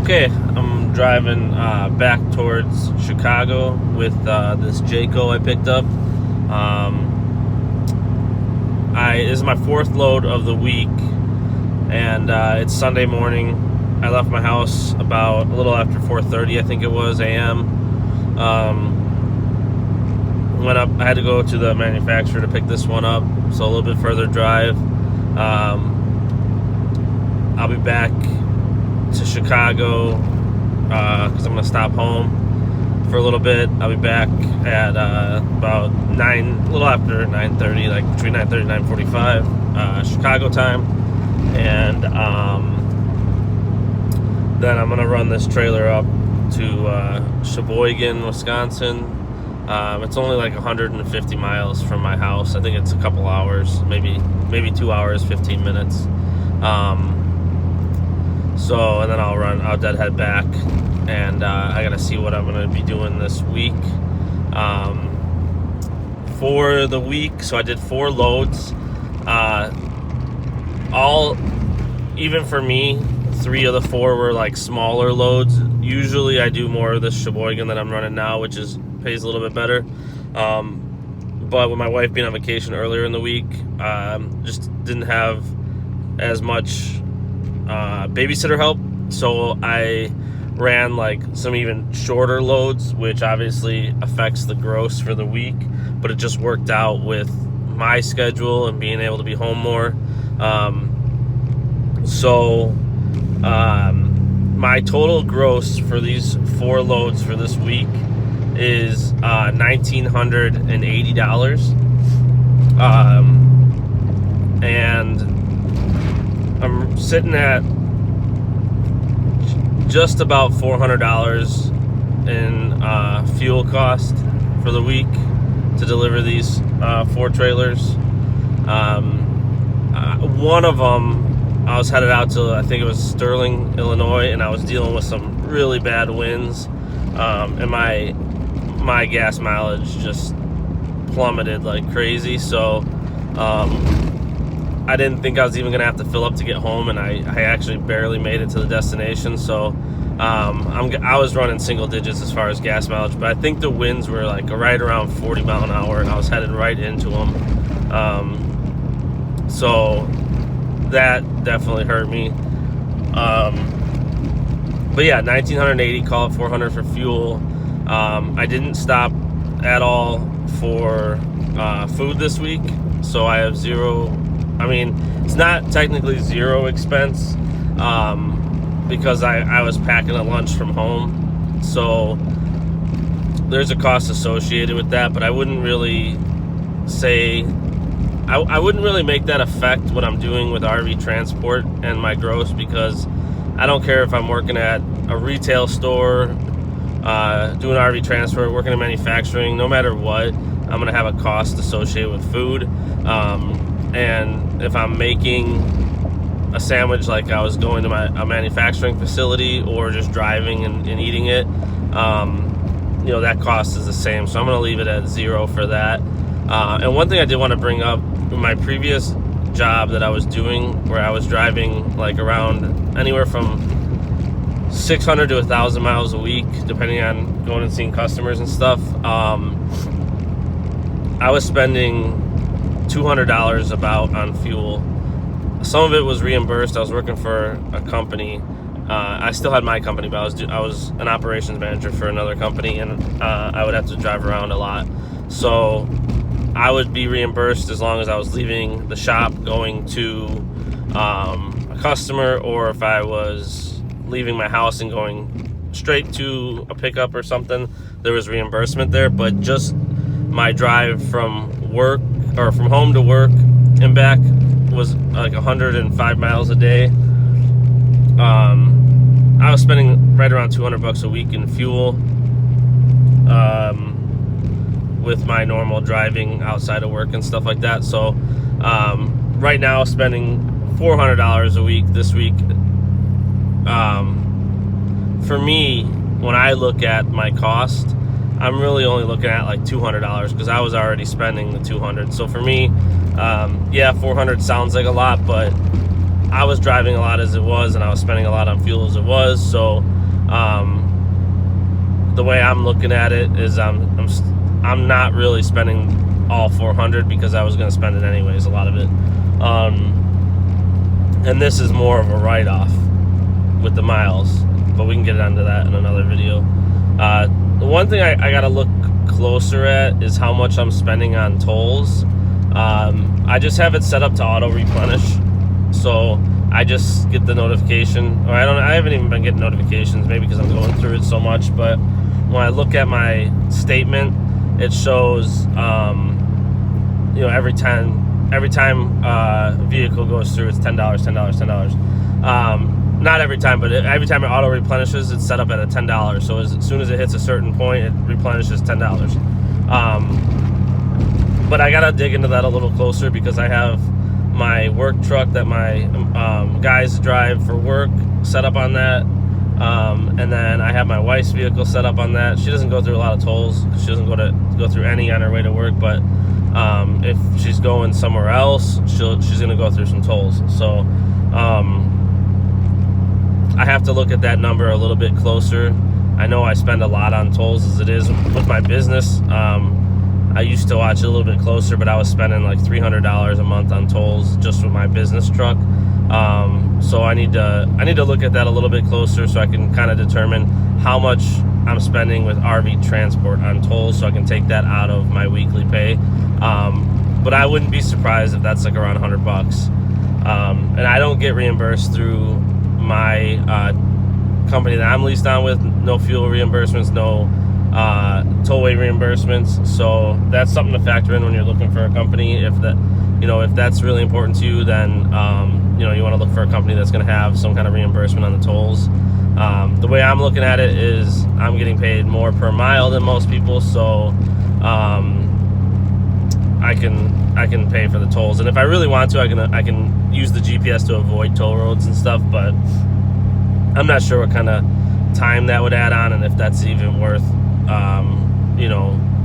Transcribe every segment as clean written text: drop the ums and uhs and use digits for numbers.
Okay, I'm driving back towards Chicago with this Jayco I picked up. This is my fourth load of the week, and it's Sunday morning. I left my house about a little after 4:30, I think it was, a.m. Went up. I had to go to the manufacturer to pick this one up, so a little bit further drive. I'll be back to Chicago because I'm going to stop home for a little bit. I'll be back at about a little after 9:30, like between 9:30 and 9:45 Chicago time, and then I'm going to run this trailer up to Sheboygan, Wisconsin. It's only like 150 miles from my house. I think it's a couple hours, maybe 2 hours, 15 minutes. And then I'll deadhead back, and I gotta see what I'm gonna be doing this week. For the week, so I did 4 loads. Even for me, 3 of the 4 were like smaller loads. Usually I do more of this Sheboygan that I'm running now, which pays a little bit better. But with my wife being on vacation earlier in the week, just didn't have as much babysitter help, so I ran like some even shorter loads, which obviously affects the gross for the week, but it just worked out with my schedule and being able to be home more. My total gross for these 4 loads for this week is $1,980, and I'm sitting at just about $400 in fuel cost for the week to deliver these 4 trailers. One of them, I was headed out to, I think it was Sterling, Illinois, and I was dealing with some really bad winds, and my gas mileage just plummeted like crazy. So I didn't think I was even gonna have to fill up to get home, and I actually barely made it to the destination. So I was running single digits as far as gas mileage, but I think the winds were like right around 40 mile an hour, and I was headed right into them. So that definitely hurt me. But yeah, 1,980, call it 400 for fuel. I didn't stop at all for food this week, so I have zero. I mean, it's not technically zero expense, because I was packing a lunch from home, so there's a cost associated with that, but I wouldn't really say, I wouldn't really make that affect what I'm doing with RV transport and my gross, because I don't care if I'm working at a retail store, doing RV transport, working in manufacturing. No matter what, I'm going to have a cost associated with food. And if I'm making a sandwich, like I was going to a manufacturing facility, or just driving and eating it, that cost is the same. So I'm going to leave it at 0 for that. And one thing I did want to bring up, in my previous job that I was doing, where I was driving like around anywhere from 600 to 1,000 miles a week, depending on going and seeing customers and stuff, I was spending $200 about on fuel. Some of it was reimbursed. I was working for a company. I still had my company, but I was an operations manager for another company, and I would have to drive around a lot. So I would be reimbursed as long as I was leaving the shop going to a customer, or if I was leaving my house and going straight to a pickup or something, there was reimbursement there. But just my drive from work, or from home to work and back, was like 105 miles a day. I was spending right around $200 a week in fuel, with my normal driving outside of work and stuff like that. So right now, spending $400 a week this week, for me, when I look at my cost, I'm really only looking at like $200, because I was already spending the $200. So for me, yeah, $400 sounds like a lot, but I was driving a lot as it was, and I was spending a lot on fuel as it was. So the way I'm looking at it is I'm not really spending all 400 because I was going to spend it anyways, a lot of it. And this is more of a write-off with the miles, but we can get onto that in another video. The one thing I got to look closer at is how much I'm spending on tolls. I just have it set up to auto replenish, so I just get the notification. Or I haven't even been getting notifications, maybe because I'm going through it so much. But when I look at my statement, it shows every time a vehicle goes through, it's $10, $10. Not every time, but every time it auto replenishes, it's set up at a $10. So as soon as it hits a certain point, it replenishes $10. But I gotta dig into that a little closer because I have my work truck that my guys drive for work set up on that, and then I have my wife's vehicle set up on that. She doesn't go through a lot of tolls. She doesn't go through any on her way to work, but if she's going somewhere else, she's gonna go through some tolls. So I have to look at that number a little bit closer. I know I spend a lot on tolls as it is with my business. I used to watch it a little bit closer, but I was spending like $300 a month on tolls just with my business truck. So I need to look at that a little bit closer so I can kind of determine how much I'm spending with RV transport on tolls, so I can take that out of my weekly pay. But I wouldn't be surprised if that's like around $100. And I don't get reimbursed through my company that I'm leased on with. No fuel reimbursements, no tollway reimbursements. So that's something to factor in when you're looking for a company. If that's really important to you, then you want to look for a company that's going to have some kind of reimbursement on the tolls. The way I'm looking at it is I'm getting paid more per mile than most people, so I can pay for the tolls. And if I really want to, I can use the GPS to avoid toll roads and stuff, but I'm not sure what kind of time that would add on and if that's even worth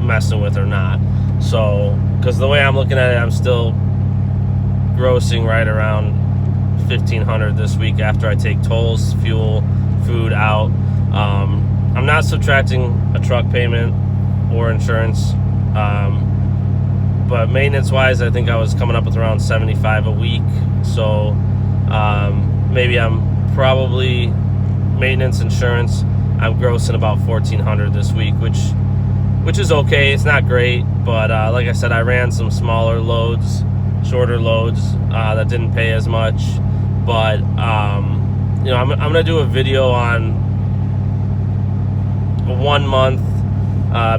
messing with or not. So because the way I'm looking at it, I'm still grossing right around $1,500 this week after I take tolls, fuel, food out. I'm not subtracting a truck payment or insurance, but maintenance wise, I think I was coming up with around $75 a week. So maybe I'm probably maintenance, insurance, I'm grossing about $1,400 this week, which is okay. It's not great, but like I said, I ran some smaller loads, shorter loads that didn't pay as much. But I'm gonna do a video on 1 month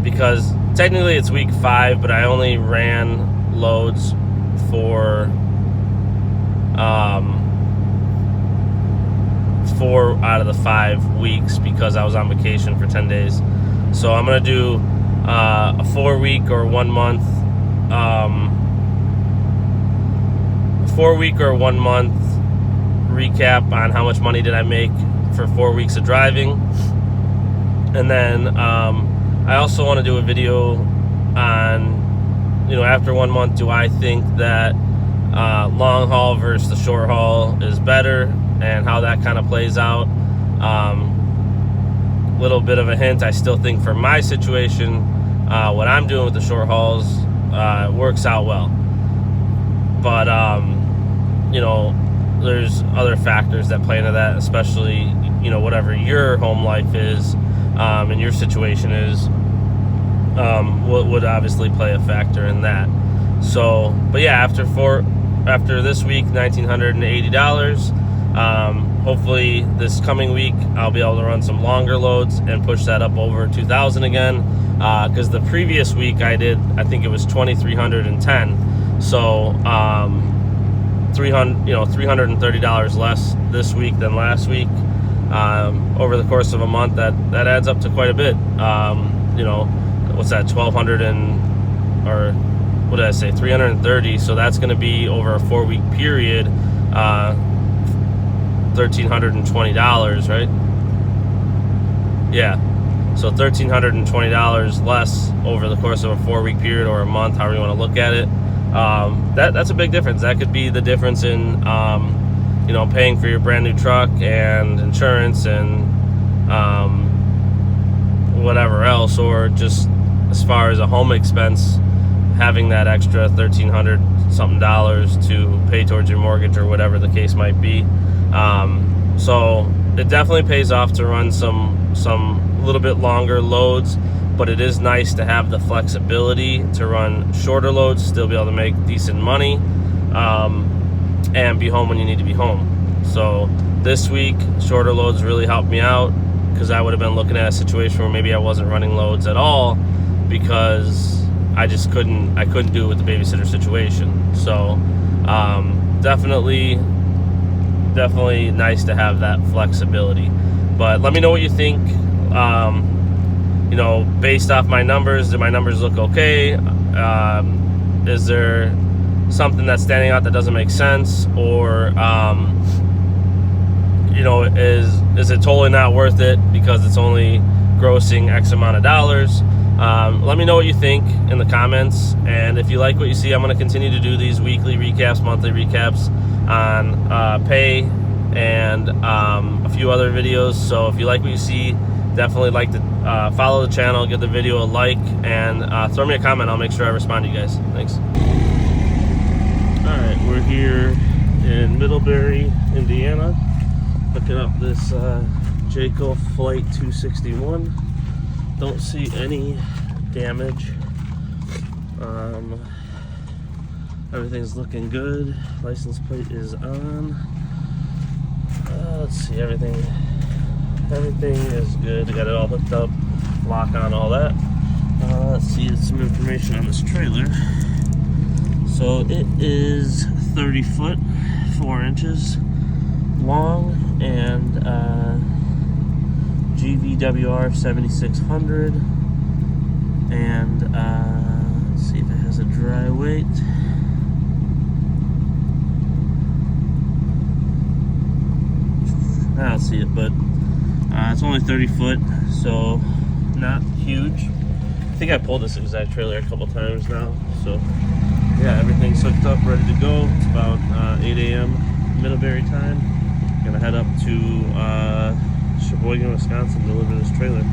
because technically it's week 5, but I only ran loads for 4 out of the 5 weeks because I was on vacation for 10 days. So I'm gonna do a 4-week or 1 month, 4-week or 1 month recap on how much money did I make for 4 weeks of driving. And then I also want to do a video on, after 1 month, do I think that long haul versus the short haul is better and how that kind of plays out. Little bit of a hint, I still think for my situation, what I'm doing with the short hauls works out well. But, there's other factors that play into that, especially, whatever your home life is and your situation is, would obviously play a factor in that. So, but yeah, after this week, $1,980. Hopefully this coming week I'll be able to run some longer loads and push that up over 2,000 again, because the previous week I think it was 2,310. So $330 less this week than last week. Over the course of a month, that adds up to quite a bit. What's that, 1,200 or what did I say, 330. So that's going to be over a 4-week period, $1,320, right? Yeah, so $1,320 less over the course of a 4-week period or a month, however you want to look at it. That's a big difference. That could be the difference in you know, paying for your brand new truck and insurance and whatever else, or just as far as a home expense, having that extra $1,300 something to pay towards your mortgage or whatever the case might be. So it definitely pays off to run some little bit longer loads, but it is nice to have the flexibility to run shorter loads, still be able to make decent money, and be home when you need to be home. So this week, shorter loads really helped me out, because I would have been looking at a situation where maybe I wasn't running loads at all because I just couldn't do it with the babysitter situation. So definitely nice to have that flexibility. But let me know what you think. You know, based off my numbers, do my numbers look okay? Is there something that's standing out that doesn't make sense, or you know, is it totally not worth it because it's only grossing X amount of dollars? Let me know what you think in the comments, and if you like what you see, I'm going to continue to do these weekly recaps, monthly recaps on pay and a few other videos. So if you like what you see, definitely like to follow the channel, give the video a like, and throw me a comment. I'll make sure I respond to you guys. Thanks. Alright, we're here in Middlebury, Indiana, picking up this Jayco Flight 261. Don't see any damage. Everything's looking good. License plate is on. Let's see, everything is good. I got it all hooked up, lock on, all that. Let's see some information on this trailer. So it is 30 foot 4 inches long, and GVWR 7600, and let's see if it has a dry weight. I don't see it, but it's only 30 foot, so not huge. I think I pulled this exact trailer a couple times now, so yeah, everything's hooked up, ready to go. It's about 8 a.m. Middlebury time. Gonna head up to Sheboygan, Wisconsin, deliver this trailer.